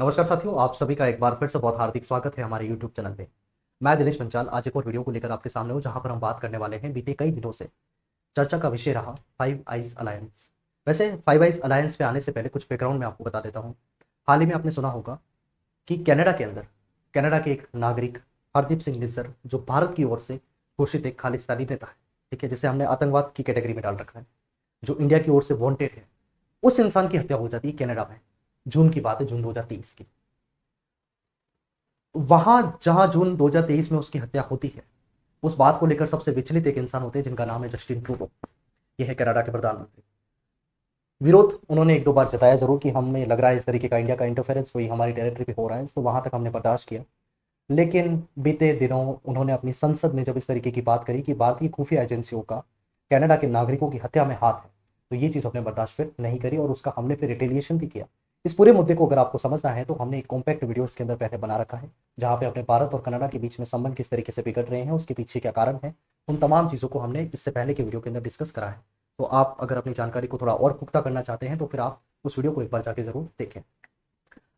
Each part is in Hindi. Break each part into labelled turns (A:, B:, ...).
A: नमस्कार साथियों, आप सभी का एक बार फिर से बहुत हार्दिक स्वागत है हमारे YouTube चैनल पे। मैं दिनेश पंचाल आज एक और वीडियो को लेकर आपके सामने हूँ, जहां पर हम बात करने वाले हैं बीते कई दिनों से चर्चा का विषय रहा फाइव आइज अलायंस। वैसे फाइव आइज अलायंस पे आने से पहले कुछ बैकग्राउंड में आपको बता देता हूँ। हाल ही में आपने सुना होगा कि कनाडा के अंदर कनाडा के एक नागरिक हरदीप सिंह निज्जर, जो भारत की ओर से घोषित एक खालिस्तानी नेता है, ठीक है, जिसे हमने आतंकवाद की कैटेगरी में डाल रखा है, जो इंडिया की ओर से वांटेड है, उस इंसान की हत्या हो जाती है कनाडा में। जून की बात है, जून 2023 की। वहां जहां जून 2023 में उसकी हत्या होती है, उस बात को लेकर सबसे विचलित एक इंसान होते हैं जिनका नाम है जस्टिन ट्रूडो। ये है कनाडा के प्रधानमंत्री। विरोध उन्होंने एक दो बार जताया जरूर कि हमें लग रहा है इस तरीके का इंडिया का इंटरफेरेंस कोई हमारी टेरिटरी पे हो रहा है, तो वहां तक हमने बर्दाश्त किया। लेकिन बीते दिनों उन्होंने अपनी संसद में जब इस तरीके की बात करी कि भारतीय खुफिया एजेंसियों का कनाडा के नागरिकों की हत्या में हाथ है, तो ये चीज़ हमने बर्दाश्त फिर नहीं करी और उसका हमने फिर रिटेलिएशन भी किया। इस पूरे मुद्दे को अगर आपको समझना है तो हमने एक कॉम्पैक्ट वीडियो इसके अंदर पहले बना रखा है, जहाँ पे अपने भारत और कनाडा के बीच में संबंध किस तरीके से बिगड़ रहे हैं, उसके पीछे क्या कारण है, उन तमाम चीज़ों को हमने इससे पहले के वीडियो के अंदर डिस्कस करा है। तो आप अगर अपनी जानकारी को थोड़ा और पुख्ता करना चाहते हैं तो फिर आप उस वीडियो को एक बार जाके जरूर देखें।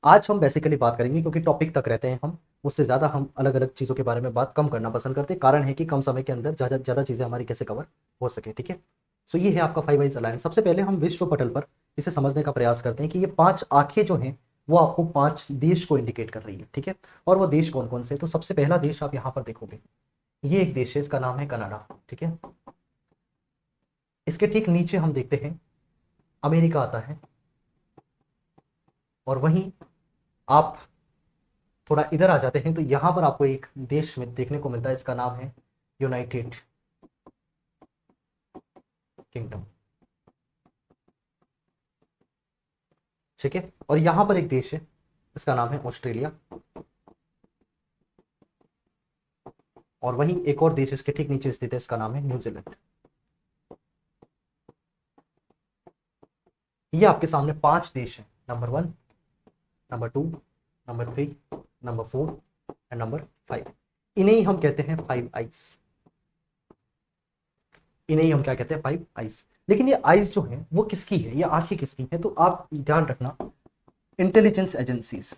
A: आज हम बेसिकली बात करेंगे क्योंकि टॉपिक तक रहते हैं हम, उससे ज़्यादा हम अलग अलग चीज़ों के बारे में बात कम करना पसंद करते हैं। कारण है कि कम समय के अंदर ज़्यादा ज़्यादा चीज़ें हमारी कैसे कवर हो सके, ठीक है। सो ये है आपका फाइव आइज अलायंस। सबसे पहले हम विश्व पटल पर इसे समझने का प्रयास करते हैं कि ये पांच आंखें जो हैं वो आपको पांच देश को इंडिकेट कर रही है, ठीक है। और वो देश कौन कौन से? तो सबसे पहला देश आप यहाँ पर देखोगे, ये एक देश है, इसका नाम है कनाडा, ठीक है। इसके ठीक नीचे हम देखते हैं अमेरिका आता है, और वहीं आप थोड़ा इधर आ जाते हैं तो यहां पर आपको एक देश में देखने को मिलता है, इसका नाम है यूनाइटेड किंगडम, ठीक है। और यहां पर एक देश है, इसका नाम है ऑस्ट्रेलिया। और वहीं एक और देश इसके ठीक नीचे स्थित है, इसका नाम है न्यूजीलैंड। ये आपके सामने पांच देश हैं, number 1, number 2, number 3, number 4 and number 5। इन्हें ही हम कहते हैं फाइव आइज। इन्हें ही हम क्या कहते हैं? Five eyes. लेकिन ये आइज जो है वो किसकी है, ये आंखें किसकी हैं? तो आप ध्यान रखना, इंटेलिजेंस एजेंसीज,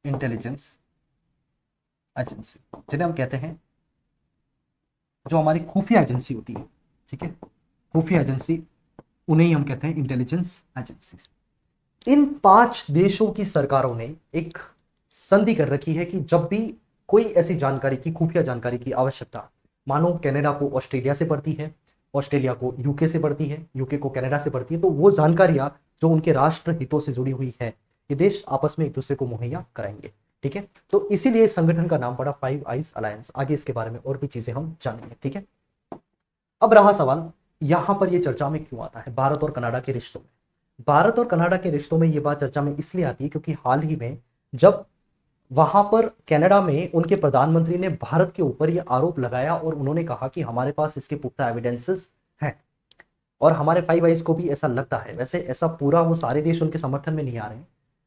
A: इंटेलिजेंस एजेंसी जिन्हें हम कहते हैं, जो हमारी खुफिया एजेंसी होती है, ठीक है, खुफिया एजेंसी, उन्हें ही हम कहते हैं इंटेलिजेंस एजेंसीज। इन पांच देशों की सरकारों ने एक संधि कर रखी है कि जब भी कोई ऐसी जानकारी की, खुफिया जानकारी की आवश्यकता, मानो कनाडा को ऑस्ट्रेलिया से पड़ती है, ऑस्ट्रेलिया को यूके से पड़ती है, यूके को कनाडा से पड़ती है, तो वो जानकारियां जो उनके राष्ट्र हितों से जुड़ी हुई है, ये देश आपस में एक दूसरे को मुहैया कराएंगे, ठीक है। तो इसीलिए इस संगठन का नाम पड़ा फाइव आइज अलायंस। आगे इसके बारे में और भी चीजें हम जानेंगे, ठीक है। अब रहा सवाल, यहां पर यह चर्चा में क्यों आता है भारत और कनाडा के रिश्तों में? भारत और कनाडा के रिश्तों में यह बात चर्चा में इसलिए आती है क्योंकि हाल ही में जब वहां पर कनाडा में उनके प्रधानमंत्री ने भारत के ऊपर यह आरोप लगाया और उन्होंने कहा कि हमारे पास इसके पुख्ता एविडेंसेस हैं, और हमारे फाइव आइज को भी ऐसा लगता है, वैसे ऐसा पूरा वो सारे देश उनके समर्थन में नहीं आ रहे हैं,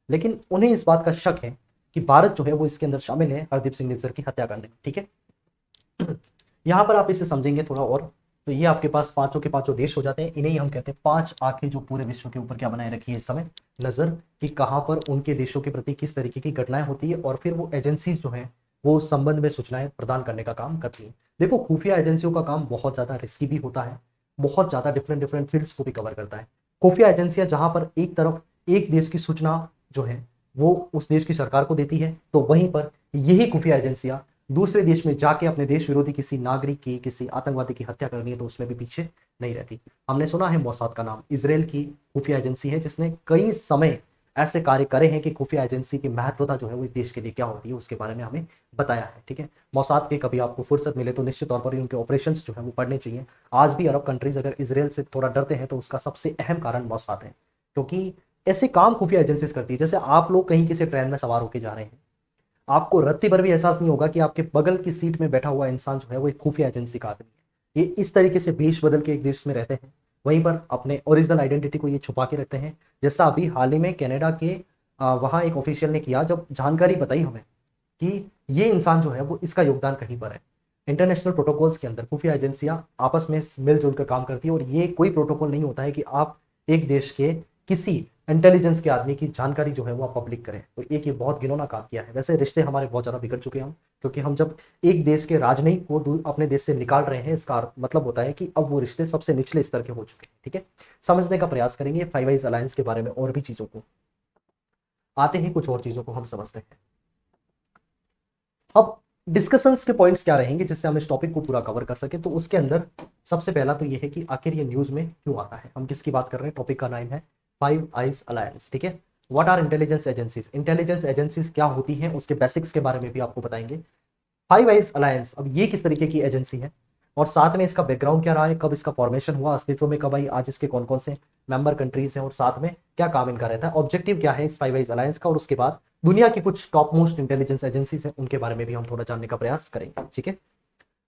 A: लेकिन उन्हें इस बात का शक है कि भारत जो है वो इसके अंदर शामिल है हरदीप सिंह निज्जर की हत्या करने में, ठीक है। यहां पर आप इसे समझेंगे थोड़ा और, तो ये आपके पास पांचों के पांचों देश हो जाते हैं। इन्हें ही हम कहते हैं पांच आंखें, जो पूरे विश्व के ऊपर क्या बनाए रखी है इस समय, नजर, कि कहां पर उनके देशों के प्रति किस तरीके की घटनाएं होती है, और फिर वो एजेंसीज जो हैं वो उस संबंध में सूचनाएं प्रदान करने का काम करती है। देखो, खुफिया एजेंसियों का काम बहुत ज्यादा रिस्की भी होता है, बहुत ज्यादा डिफरेंट डिफरेंट फील्ड्स को भी कवर करता है। खुफिया एजेंसियां जहां पर एक तरफ एक देश की सूचना जो है वो उस देश की सरकार को देती है, तो वहीं पर यही खुफिया एजेंसियां दूसरे देश में जाके अपने देश विरोधी किसी नागरिक की, किसी आतंकवादी की हत्या करनी है तो उसमें भी पीछे नहीं रहती। हमने सुना है मोसाद का नाम, इसराइल की खुफिया एजेंसी है जिसने कई समय ऐसे कार्य करे हैं कि खुफिया एजेंसी की महत्वता जो है वो देश के लिए क्या होती है उसके बारे में हमें बताया है, ठीक है। मोसाद के कभी आपको फुर्सत मिले तो निश्चित तौर पर उनके ऑपरेशंस जो है वो पढ़ने चाहिए। आज भी अरब कंट्रीज अगर इसराइल से थोड़ा डरते हैं तो उसका सबसे अहम कारण मोसाद है, क्योंकि ऐसे काम खुफिया एजेंसीज करती है। जैसे आप लोग कहीं किसी ट्रेन में सवार होकर जा रहे हैं, आपको रत्ती भर भी एहसास नहीं होगा कि आपके बगल की सीट में बैठा हुआ इंसान जो है वो एक खुफिया एजेंसी का आदमी है। ये इस तरीके से भेष बदल के एक देश में रहते हैं, वहीं पर अपने ओरिजिनल आइडेंटिटी को ये छुपा के रखते हैं। जैसा अभी हाल ही में कनाडा के वहाँ एक ऑफिशियल ने किया, जब जानकारी बताई हमें कि ये इंसान जो है वो इसका योगदान कहीं पर है। इंटरनेशनल प्रोटोकॉल्स के अंदर खुफिया एजेंसियां आपस में मिलजुल कर काम करती है, और ये कोई प्रोटोकॉल नहीं होता है कि आप एक देश के किसी इंटेलिजेंस के आदमी की जानकारी जो है वो आप पब्लिक करें। तो एक ये बहुत गिनौना काम किया है। वैसे रिश्ते हमारे बहुत ज़्यादा बिगड़ चुके हैं हम, क्योंकि हम जब एक देश के राजनयिक को अपने देश से निकाल रहे हैं, इसका मतलब होता है कि अब वो रिश्ते सबसे निचले स्तर के हो चुके हैं। ठीक है, समझने का प्रयास करेंगे फाइव आइज अलायंस के बारे में और भी चीज़ों को। आते हैं कुछ और चीज़ों को हम समझते हैं। अब डिस्कशंस के पॉइंट्स क्या रहेंगे जिससे हम इस टॉपिक को पूरा कवर कर सके। तो उसके अंदर सबसे पहला तो ये है कि आखिर ये न्यूज़ में क्यों आता है, हम किसकी बात कर रहे हैं। टॉपिक का नाम है फाइव आइज अलायंस। ठीक है, what are intelligence agencies, intelligence agencies क्या होती हैं, उसके बेसिक्स के बारे में भी आपको बताएंगे। फाइव आइज अलायंस, अब ये किस तरीके की एजेंसी है और साथ में इसका बैकग्राउंड क्या रहा है, कब इसका फॉर्मेशन हुआ, अस्तित्व में कब आई, आज इसके कौन कौन से मेंबर कंट्रीज हैं और साथ में क्या काम इनका रहता है, ऑब्जेक्टिव क्या है इस फाइव आइज अलायंस का। और उसके बाद दुनिया की कुछ टॉप मोस्ट इंटेलिजेंस एजेंसीज हैं, उनके बारे में भी हम थोड़ा जानने का प्रयास करेंगे। ठीक है,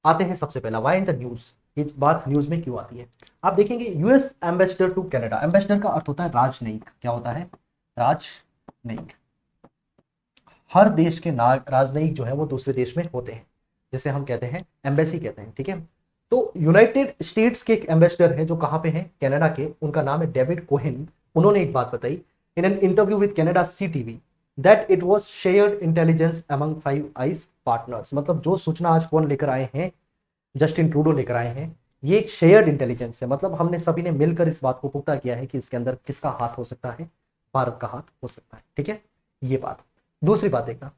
A: आते हैं सबसे पहला, वाई इन द न्यूज, ये बात न्यूज में क्यों आती है। आप देखेंगे US ambassador to Canada, ambassador का अर्थ होता है राजनयिक। क्या होता है, राजनयिक। हर देश के राजनयिक जो है वो दूसरे देश में होते हैं, जिसे हम कहते हैं एम्बेसी कहते हैं। ठीक है, तो यूनाइटेड स्टेट्स के एक एम्बेसडर हैं जो कहाँ पे हैं, कनाडा के, उनका नाम है डेविड कोहेन। उन्होंने एक बात बताई in an interview with Canada CTV that it was shared intelligence among five eyes partners. मतलब जो सूचना आज कौन लेकर आए हैं, जस्टिन ट्रूडो लेकर आए हैं, ये एक शेयर्ड इंटेलिजेंस है। मतलब हमने सभी ने मिलकर इस बात को पुख्ता किया है कि इसके अंदर किसका हाथ हो सकता है, भारत का हाथ हो सकता है। ठीक है, ये बात। दूसरी बात देखना,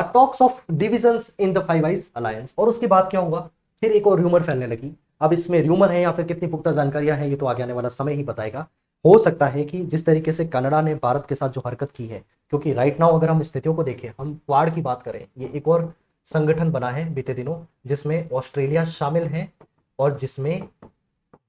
A: talks of divisions in the five eyes alliance. और उसके बाद क्या हुआ, फिर एक और र्यूमर फैलने लगी। अब इसमें र्यूमर है या फिर कितनी पुख्ता जानकारियां हैं, ये तो आगे आने वाला समय ही बताएगा। हो सकता है कि जिस तरीके से कनाडा ने भारत के साथ जो हरकत की है, क्योंकि राइट नाउ अगर हम स्थितियों को देखें, हम क्वाड की बात करें, ये एक और संगठन बना है बीते दिनों जिसमें ऑस्ट्रेलिया शामिल है और जिसमें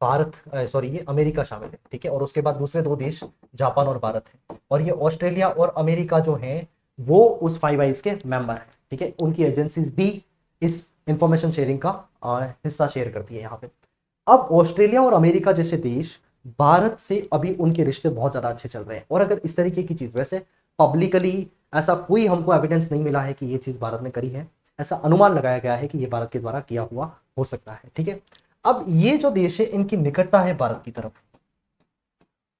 A: भारत सॉरी ये अमेरिका शामिल है। ठीक है, और उसके बाद दूसरे दो देश जापान और भारत है। और ये ऑस्ट्रेलिया और अमेरिका जो है वो उस फाइव आइज के मेंबर है। ठीक है, उनकी एजेंसीज भी इस इंफॉर्मेशन शेयरिंग का हिस्सा शेयर करती है यहाँ पे। अब ऑस्ट्रेलिया और अमेरिका जैसे देश, भारत से अभी उनके रिश्ते बहुत ज्यादा अच्छे चल रहे हैं। और अगर इस तरीके की चीज, वैसे पब्लिकली ऐसा कोई हमको एविडेंस नहीं मिला है कि ये चीज भारत ने करी है, ऐसा अनुमान लगाया गया है कि ये भारत के द्वारा किया हुआ हो सकता है। ठीक है, अब ये जो देश है इनकी निकटता है भारत की तरफ,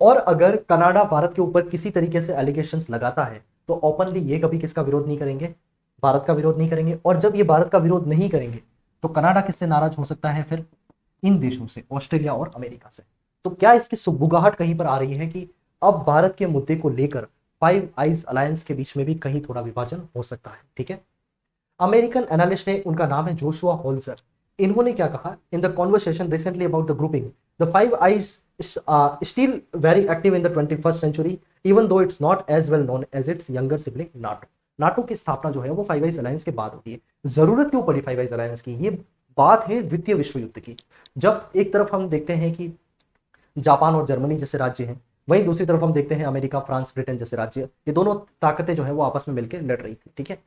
A: और अगर कनाडा भारत के ऊपर किसी तरीके से एलिगेशंस लगाता है तो ओपनली ये कभी किसका विरोध नहीं करेंगे, भारत का विरोध नहीं करेंगे। और जब ये भारत का विरोध नहीं करेंगे तो कनाडा किससे नाराज हो सकता है, फिर इन देशों से, ऑस्ट्रेलिया और अमेरिका से। तो क्या इसकी सुगबुगाहट कहीं पर आ रही है कि अब भारत के मुद्दे को लेकर फाइव आइज अलायंस के बीच में भी कहीं थोड़ा विभाजन हो सकता है। ठीक है, अमेरिकन एनालिस्ट है, उनका नाम है जोशुआ होल्जर। इन्होंने क्या कहा, in the conversation recently about the grouping, the five eyes still very active in the 21st century even though it's not as well known as its younger sibling NATO. NATO की स्थापना जो है वो फाइव आइज अलायंस के बाद होती है। जरूरत क्यों पड़ी फाइव आइज अलायंस की, ये बात है द्वितीय विश्व युद्ध की। जब एक तरफ हम देखते हैं कि जापान और जर्मनी जैसे राज्य हैं, वहीं दूसरी तरफ हम देखते हैं अमेरिका, फ्रांस, ब्रिटेन जैसे राज्य, ये दोनों ताकतें जो है वो आपस में मिलकर लड़ रही थी। ठीक है,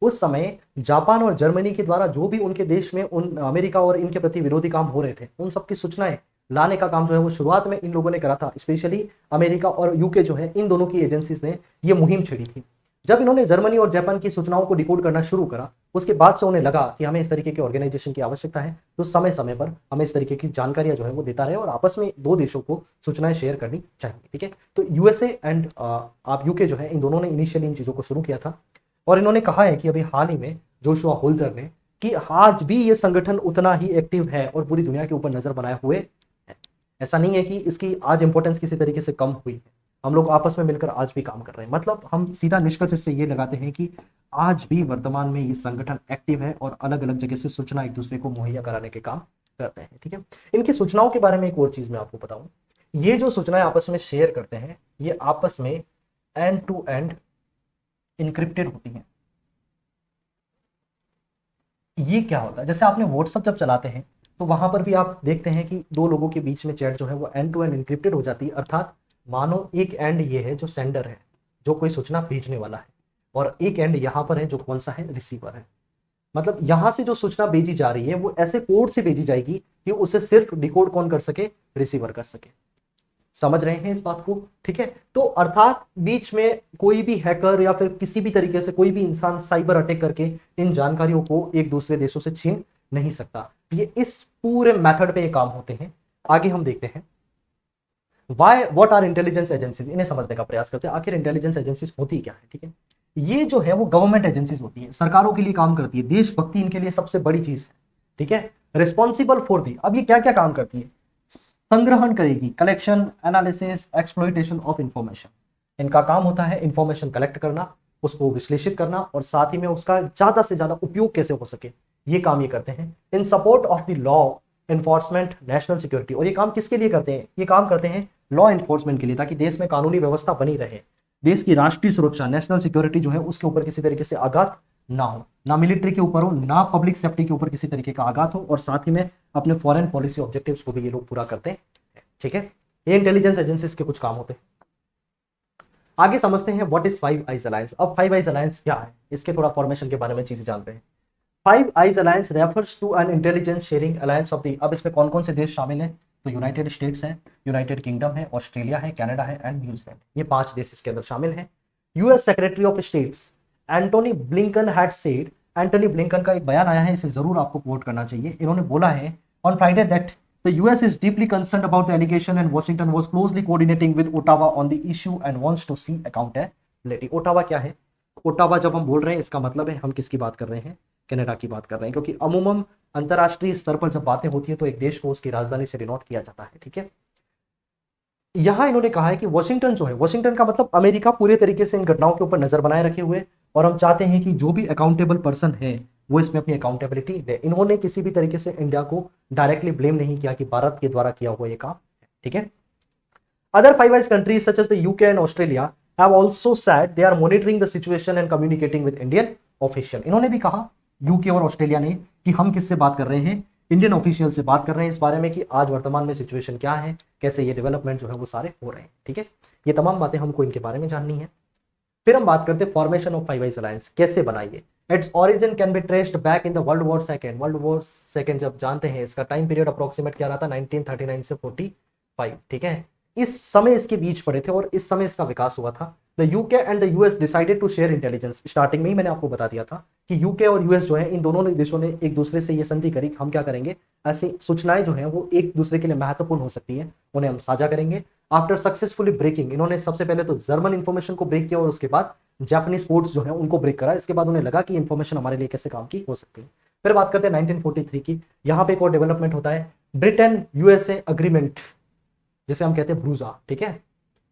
A: उस समय जापान और जर्मनी के द्वारा जो भी उनके देश में उन अमेरिका और इनके प्रति विरोधी काम हो रहे थे, उन सबकी सूचनाएं लाने का काम जो है वो शुरुआत में इन लोगों ने करा था। स्पेशली अमेरिका और यूके जो है, इन दोनों की एजेंसीज ने ये मुहिम छेड़ी थी। जब इन्होंने जर्मनी और जापान की सूचनाओं को डिकोड करना शुरू करा, उसके बाद से उन्हें लगा कि हमें इस तरीके के ऑर्गेनाइजेशन की आवश्यकता है तो समय समय पर हमें इस तरीके की जानकारियां जो है वो देता रहे और आपस में दो देशों को सूचनाएं शेयर करनी चाहिए। ठीक है, तो यूएसए एंड आप यूके जो है, इन दोनों ने इनिशियली इन चीजों को शुरू किया था। और इन्होंने कहा है कि अभी हाल ही में जोशुआ होल्जर ने कि आज भी ये संगठन उतना ही एक्टिव है और पूरी दुनिया के ऊपर नजर बनाए हुए है। ऐसा नहीं है कि इसकी आज इंपॉर्टेंस किसी तरीके से कम हुई है, हम लोग आपस में मिलकर आज भी काम कर रहे हैं। मतलब हम सीधा निष्कर्ष इससे ये लगाते हैं कि आज भी वर्तमान में ये संगठन एक्टिव है और अलग अलग जगह से सूचना एक दूसरे को मुहैया कराने के काम करते हैं। ठीक है, इनकी सूचनाओं के बारे में एक और चीज मैं आपको बताऊं, ये जो सूचनाएं आपस में शेयर करते हैं ये आपस में एंड टू एंड इनक्रिप्टेड होती हैं। ये क्या होता है, जैसे आपने व्हाट्सएप जब चलाते हैं तो वहां पर भी आप देखते हैं कि दो लोगों के बीच में चैट जो है वो एंड टू एंड इनक्रिप्टेड हो जाती है। अर्थात मानो एक एंड ये है जो सेंडर है, जो कोई सूचना भेजने वाला है, और एक एंड यहां पर है जो कौन सा है, रिसीवर है। मतलब यहां से जो सूचना भेजी जा रही है वो ऐसे कोड से भेजी जाएगी कि उसे सिर्फ डिकोड कौन कर सके, रिसीवर कर सके। समझ रहे हैं इस बात को। ठीक है, तो अर्थात बीच में कोई भी हैकर या फिर किसी भी तरीके से कोई भी इंसान साइबर अटैक करके इन जानकारियों को एक दूसरे देशों से छीन नहीं सकता। ये इस पूरे मेथड पे ये काम होते हैं। आगे हम देखते हैं, why what are intelligence agencies, इन्हें समझने का प्रयास करते हैं आखिर इंटेलिजेंस एजेंसीज होती क्या है। ठीक है, ये जो है वो गवर्नमेंट एजेंसीज होती है, सरकारों के लिए काम करती है, देशभक्ति इनके लिए सबसे बड़ी चीज है। ठीक है, रिस्पॉन्सिबल फॉर दी, अब ये क्या क्या काम करती है, संग्रहण करेगी, collection, analysis, exploitation of information, इनका काम होता है इंफॉर्मेशन कलेक्ट करना, उसको विश्लेषित करना और साथ ही में उसका ज्यादा से ज्यादा उपयोग कैसे हो सके, ये काम ये करते हैं। इन support of the law enforcement, national security, और ये काम किसके लिए करते हैं, ये काम करते हैं लॉ एनफोर्समेंट के लिए, ताकि देश में कानूनी व्यवस्था बनी रहे, देश की राष्ट्रीय सुरक्षा, नेशनल सिक्योरिटी जो है उसके ऊपर किसी तरीके से आघात ना हो, ना मिलिट्री के ऊपर हो, ना पब्लिक सेफ्टी के ऊपर किसी तरीके का आघात हो, और साथ ही में अपने फॉरेन पॉलिसी ऑब्जेक्टिव्स को भी ये लोग पूरा करते हैं। ठीक है, ये इंटेलिजेंस एजेंसीज के कुछ काम होते हैं। आगे समझते हैं what is five eyes alliance. अब फाइव आइज अलायंस क्या है, इसके थोड़ा फॉर्मेशन के बारे में चीजें जानते हैं। Five eyes alliance refers to N intelligence sharing alliance of the, अब इसमें कौन कौन से देश शामिल हैं, तो यूनाइटेड स्टेट्स है, यूनाइटेड किंगडम है, ऑस्ट्रेलिया है, कनाडा है एंड न्यूजीलैंड, ये 5 देश इसके अंदर शामिल हैं। US secretary of states Antony Blinken had said, Antony Blinken का एक बयान आया है, इसे जरूर आपको कोट करना चाहिए। इन्होंने बोला है on Friday that the US is deeply concerned about the allegation and Washington was closely coordinating with Ottawa on the issue and wants to see accountability। Ottawa क्या है, ओटावा जब हम बोल रहे हैं इसका मतलब है हम किसकी बात कर रहे हैं, कनाडा की बात कर रहे हैं, क्योंकि अमूमन अंतरराष्ट्रीय स्तर पर जब बातें होती है तो एक देश को उसकी राजधानी से डिनोट किया जाता है। ठीक है, यहां इन्होंने कहा है कि वॉशिंगटन जो है, वॉशिंगटन का मतलब अमेरिका पूरे तरीके से इन घटनाओं के ऊपर नजर बनाए रखे हुए, और हम चाहते हैं कि जो भी अकाउंटेबल पर्सन है वो इसमें अपनी अकाउंटेबिलिटी दे। इन्होंने किसी भी तरीके से इंडिया को डायरेक्टली ब्लेम नहीं किया कि भारत के द्वारा किया हुआ ये काम। ठीक है, other five eyes countries such as the UK and Australia have also said they are monitoring the situation and communicating with Indian official. इन्होंने भी कहा, यूके और ऑस्ट्रेलिया ने, कि हम किससे बात कर रहे हैं, इंडियन ऑफिशियल से बात कर रहे हैं इस बारे में कि आज वर्तमान में सिचुएशन क्या है, कैसे ये डेवलपमेंट जो है वो सारे हो रहे हैं। ठीक है, ये तमाम बातें हमको इनके बारे में जाननी है। फिर हम बात करते हैं formation of five eyes alliance, कैसे बनाइए। Its origin can be traced back in the world war second. World war second जब जानते हैं, इसका टाइम पीरियड अप्रोक्सीमेट क्या रहा था, 1939 से 45। ठीक है, इस समय इसके बीच पड़े थे और इस समय इसका विकास हुआ था। The UK and the US decided to share intelligence. Starting में ही मैंने आपको बता दिया था कि यूके और यूएस जो है, इन दोनों देशों ने एक दूसरे से ये संधि करी, हम क्या करेंगे, ऐसी सूचनाएं जो है वो एक दूसरे के लिए महत्वपूर्ण हो सकती है, उन्हें हम साझा करेंगे। आफ्टर सक्सेसफुली ब्रेकिंग, इन्होंने सबसे पहले तो जर्मन इंफॉर्मेशन को ब्रेक किया और उसके बाद जापानीज कोड्स जो है उनको ब्रेक करा। इसके बाद उन्हें लगा कि इंफॉर्मेशन हमारे लिए कैसे काम की हो सकती है। फिर बात करते हैं 1943 की, यहां पे एक और डेवलपमेंट होता है, ब्रिटेन यूएसए अग्रीमेंट, जिसे हम कहते हैं ब्रूजा। ठीक है,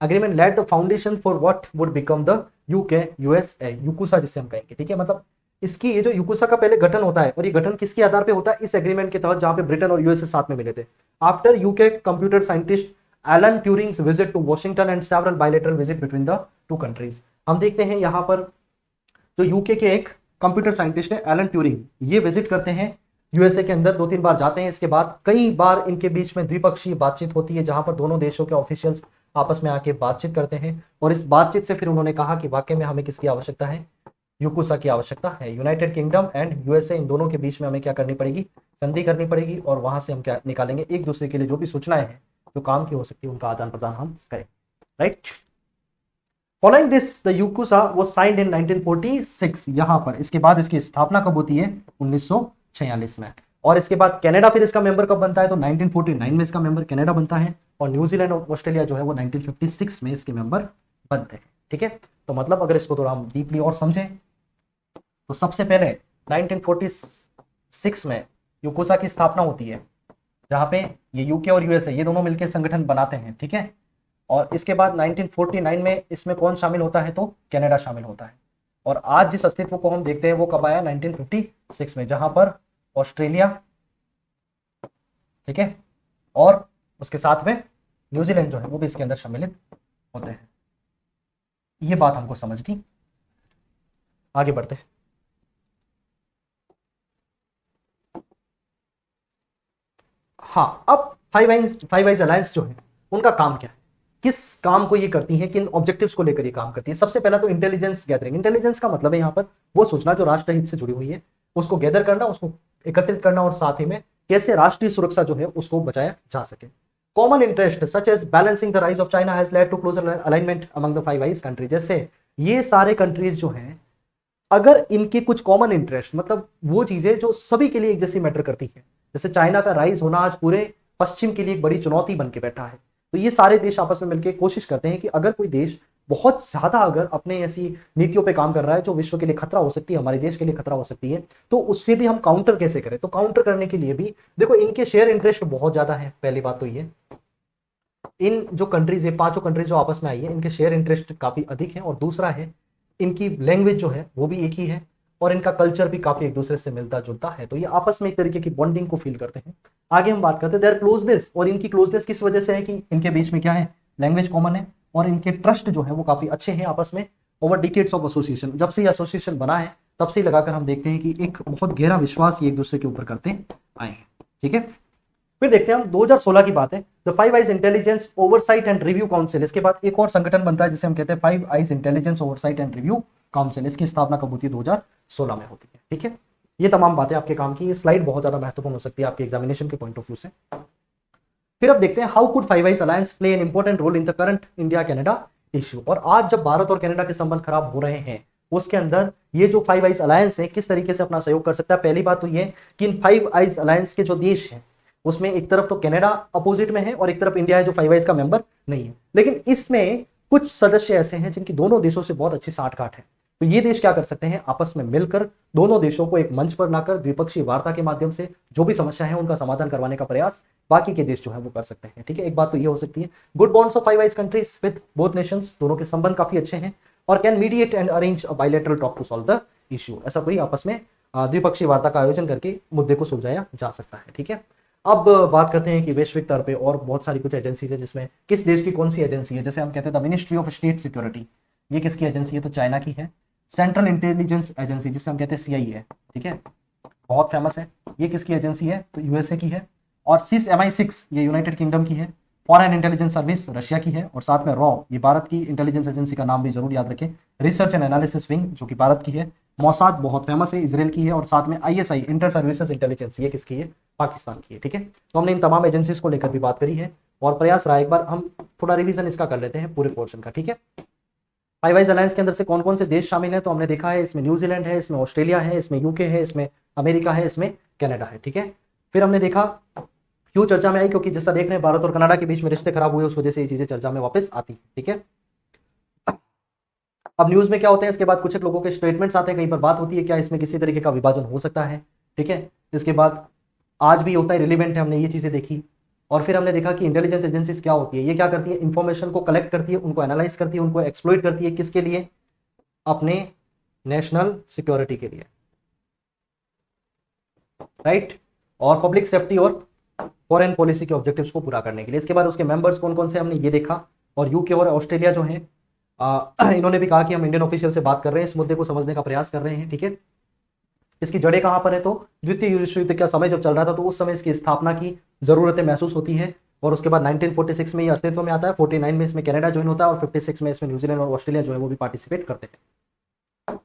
A: agreement led the foundation for what would become the UK USA, UKUSA जिसे हम कहेंगे। ठीक है, मतलब इसकी ये जो यूकुसा का पहले गठन होता है, और ये गठन किसके आधार पे होता है, इस एग्रीमेंट के तहत, जहां पे ब्रिटेन और यूएसए साथ में मिले थे। After UK computer scientist Alan Turing's visit to Washington and several bilateral visit between the two countries, हम देखते हैं यहां पर जो यूके के एक कंप्यूटर साइंटिस्ट है एलन ट्यूरिंग, ये विजिट करते हैं यूएसए के अंदर, 2-3 बार जाते हैं। इसके बाद कई बार इनके बीच में द्विपक्षीय बातचीत होती है, जहां पर दोनों देशों के ऑफिशियल्स आपस में आके बातचीत करते हैं, और इस बातचीत से फिर उन्होंने कहा कि वाकई में हमें किसकी आवश्यकता है, यूकुसा की आवश्यकता है। यूनाइटेड किंगडम एंड यूएसए, इन दोनों के बीच में हमें क्या करनी पड़ेगी, संधि करनी पड़ेगी, और वहां से हम क्या निकालेंगे, एक दूसरे के लिए जो भी सूचनाएं हैं जो काम की हो सकती है उनका आदान प्रदान हम करें। Right, following this the UKUSA was signed in 1946। यहां पर इसके बाद इसकी स्थापना कब होती है, 1946 में। और इसके बाद कनाडा फिर इसका मेंबर कब बनता है, तो 1949 में इसका मेंबर कनाडा बनता है, और न्यूजीलैंड और ऑस्ट्रेलिया जो है वो 1956 में इसके मेंबर बनते हैं। ठीक है, तो मतलब अगर इसको थोड़ा हम डीपली और समझें तो सबसे पहले 1946 में यूकुसा की स्थापना होती है, जहां पे ये यूके और यूएसए ये दोनों मिलकर संगठन बनाते हैं। ठीक है, और इसके बाद 1949 में इसमें कौन शामिल होता है, तो कनाडा शामिल होता है। और आज जिस अस्तित्व को हम देखते हैं वो कब आया, 1956 में, जहां पर ऑस्ट्रेलिया, ठीक है, और उसके साथ में न्यूजीलैंड जो है वो भी इसके अंदर सम्मिलित होते हैं। ये बात हमको समझनी, आगे बढ़ते हैं। हाँ, अब फाइव आइज अलायंस जो है उनका काम क्या है, किस काम को ये करती है, किन ऑब्जेक्टिव्स को लेकर ये काम करती है। सबसे पहला तो इंटेलिजेंस गैदरिंग। इंटेलिजेंस का मतलब है यहाँ पर वो सूचना जो राष्ट्र हित से जुड़ी हुई है उसको गैदर करना, उसको एकत्रित करना, और साथ ही में कैसे राष्ट्रीय सुरक्षा जो है उसको बचाया जा सके। Common interest such as balancing the rise of China has led to closer alignment among the five eyes countries. जैसे ये सारे कंट्रीज जो हैं, अगर इनके कुछ कॉमन इंटरेस्ट, मतलब वो चीजें जो सभी के लिए एक जैसी मैटर करती है, जैसे चाइना का राइज होना आज पूरे पश्चिम के लिए एक बड़ी चुनौती बन के बैठा है, तो ये सारे देश आपस में मिलकर कोशिश करते हैं कि अगर कोई देश बहुत ज्यादा अगर अपने ऐसी नीतियों पे काम कर रहा है जो विश्व के लिए खतरा हो सकती है, हमारे देश के लिए खतरा हो सकती है, तो उससे भी हम काउंटर कैसे करें। तो काउंटर करने के लिए भी देखो इनके शेयर इंटरेस्ट बहुत ज्यादा है। पहली बात तो ये, इन जो कंट्रीज है, पांचों कंट्रीज जो आपस में आई है, इनके शेयर इंटरेस्ट काफी अधिक है। और दूसरा है इनकी लैंग्वेज जो है वो भी एक ही है, और इनका कल्चर भी काफी एक दूसरे से मिलता जुलता है। तो ये आपस में एक तरीके की बॉन्डिंग को फील करते हैं। आगे हम बात करते हैं देयर क्लोजनेस, और इनकी क्लोजनेस किस वजह से है कि इनके बीच में क्या है, लैंग्वेज कॉमन है, और इनके ट्रस्ट जो है वो काफी अच्छे हैं आपस में। ओवर डिकेड्स ऑफ एसोसिएशन, जब से ये एसोसिएशन बना है तब से लगाकर हम देखते हैं कि एक बहुत गहरा विश्वास ये एक दूसरे के ऊपर करते आए हैं। ठीक है, फिर देखते हैं हम 2016 की बात है, the five eyes intelligence oversight and review council. इसके बाद एक और संगठन बनता है जिसे हम कहते हैं five eyes intelligence oversight and review council. इसकी स्थापना कब होती है, 2016 में होती है। ठीक है, ये तमाम बातें आपके काम की। ये स्लाइड बहुत ज्यादा महत्वपूर्ण हो सकती है आपके एग्जामिनेशन के पॉइंट ऑफ व्यू से। फिर अब देखते हैं how could five eyes alliance play an important role in the current India Canada issue. और आज जब भारत और कनाडा के संबंध खराब हो रहे हैं, उसके अंदर ये जो फाइव आइज अलायंस है किस तरीके से अपना सहयोग कर सकता है। पहली बात तो ये कि इन फाइव आइज अलायंस के जो देश हैं उसमें एक तरफ तो कनाडा अपोजिट में है और एक तरफ इंडिया है जो फाइव आइज का मेंबर नहीं है, लेकिन इसमें कुछ सदस्य ऐसे हैं जिनकी दोनों देशों से बहुत अच्छी साठगांठ है। तो ये देश क्या कर सकते हैं, आपस में मिलकर दोनों देशों को एक मंच पर लाकर द्विपक्षीय वार्ता के माध्यम से जो भी समस्या है उनका समाधान करवाने का प्रयास बाकी के देश जो है वो कर सकते हैं। ठीक है, एक बात तो ये हो सकती है। Good bonds of five eyes countries with both nations, दोनों के संबंध काफी अच्छे हैं। और can mediate and arrange a bilateral talk to solve the issue, ऐसा कोई आपस में द्विपक्षीय वार्ता का आयोजन करके मुद्दे को सुलझाया जा सकता है। ठीक है, अब बात करते हैं कि वैश्विक स्तर पे और बहुत सारी कुछ एजेंसीज है जिसमें किस देश की कौन सी एजेंसी है। जैसे हम कहते हैं the ministry of state security, ये किसकी एजेंसी है, तो चाइना की है। सेंट्रल इंटेलिजेंस एजेंसी जिसे हम कहते हैं CIA, ठीक है, बहुत फेमस है, ये किसकी एजेंसी है, तो USA की है। और MI6 ये यूनाइटेड किंगडम की है। फॉरेन इंटेलिजेंस सर्विस रशिया की है। और साथ में रॉ, ये भारत की इंटेलिजेंस एजेंसी का नाम भी जरूर याद रखें। रिसर्च एंड एनालिसिस विंग जो कि भारत की है। मोसाद बहुत फेमस है, इसराइल की है। और साथ में ISI इंटर सर्विसेज इंटेलिजेंस, ये किसकी है, पाकिस्तान की है। ठीक है, तो हमने इन तमाम एजेंसीज को लेकर भी बात करी है। और प्रयास रहा, एक बार हम थोड़ा रिवीजन इसका कर लेते हैं पूरे पोर्शन का। ठीक है, फाइव आइज अलायंस के अंदर से कौन कौन से देश शामिल हैं, तो हमने देखा है इसमें न्यूजीलैंड है, इसमें ऑस्ट्रेलिया है, इसमें UK है, इसमें अमेरिका है, इसमें कनाडा है। ठीक है, फिर हमने देखा क्यों चर्चा में आई, क्योंकि जैसा देख रहे हैं भारत और कनाडा के बीच में रिश्ते खराब हुए, उस वजह से ये चीजें चर्चा में वापस आती है। ठीक है, अब न्यूज में क्या होता है, इसके बाद कुछ लोगों के स्टेटमेंट्स आते हैं, कहीं पर बात होती है क्या इसमें किसी तरीके का विभाजन हो सकता है। ठीक है, इसके बाद आज भी होता है, रिलेवेंट है, हमने ये चीजें देखी। और फिर हमने देखा कि इंटेलिजेंस एजेंसीज क्या होती है, ये क्या करती है, इंफॉर्मेशन को कलेक्ट करती है, उनको एनालाइज करती है, उनको एक्सप्लॉइट करती है, किसके लिए, अपने नेशनल सिक्योरिटी के लिए, राइट, और पब्लिक सेफ्टी और फॉरेन पॉलिसी के ऑब्जेक्टिव्स को पूरा करने के लिए। इसके बाद उसके मेंबर्स कौन कौन से हमने ये देखा। और UK और ऑस्ट्रेलिया जो है इन्होंने भी कहा कि हम इंडियन ऑफिशियल से बात कर रहे हैं, इस मुद्दे को समझने का प्रयास कर रहे हैं। ठीक है, इसकी जड़ें कहां पर है, तो द्वितीय विश्व युद्ध का समय जब चल रहा था तो उस समय इसकी स्थापना की जरूरतें महसूस होती है। और उसके बाद 1946 में ये अस्तित्व में आता है, 49 में इसमें कनाडा ज्वाइन होता है, और 56 में इसमें न्यूजीलैंड और ऑस्ट्रेलिया जो है वो भी पार्टिसिपेट करते हैं।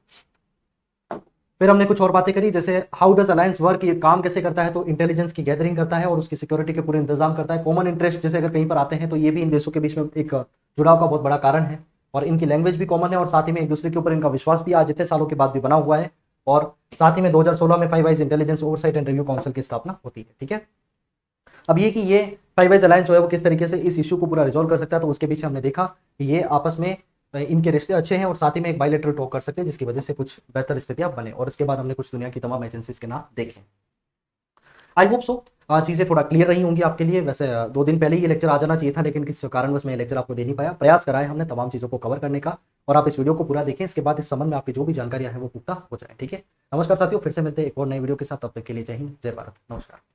A: फिर हमने कुछ और बातें करी, जैसे हाउ डज अलायंस वर्क, ये काम कैसे करता है, तो इंटेलिजेंस की गैदरिंग करता है और उसकी सिक्योरिटी के पूरे इंतजाम करता है। कॉमन इंटरेस्ट जैसे अगर कहीं पर आते हैं तो ये भी इन देशों के बीच में एक जुड़ाव का बहुत बड़ा कारण है। और इनकी लैंग्वेज भी कॉमन है, और साथ ही में एक दूसरे के ऊपर इनका विश्वास भी आज इतने सालों के बाद भी बना हुआ है। और साथ ही में 2016 में five eyes intelligence oversight and review council की स्थापना होती है। ठीक है, अब ये कि ये फाइव आइज अलायंस जो है वो किस तरीके से इस इशू को पूरा रिजॉल्व कर सकता है, तो उसके पीछे हमने देखा कि ये आपस में इनके रिश्ते अच्छे हैं और साथ ही में एक बायलैटरल टॉक कर सकते हैं जिसकी वजह से कुछ बेहतर स्थितियां बने। और इसके बाद हमने कुछ दुनिया की तमाम एजेंसीज के नाम देखे। आई होप सो चीजें थोड़ा क्लियर रही होंगी आपके लिए। वैसे 2 दिन पहले ही ये लेक्चर आ जाना चाहिए था, लेकिन किसी कारणवश मैं लेक्चर आपको दे नहीं पाया। प्रयास कराए हमने तमाम चीजों को कवर करने का, और आप इस वीडियो को पूरा देखें, इसके बाद इस संबंध में आपकी जो भी जानकारियां हैं वो पुख्ता हो जाए। ठीक है, नमस्कार साथियों, फिर से मिलते हैं एक और नए वीडियो के साथ। तब तक के लिए जय हिंद, जय भारत, नमस्कार।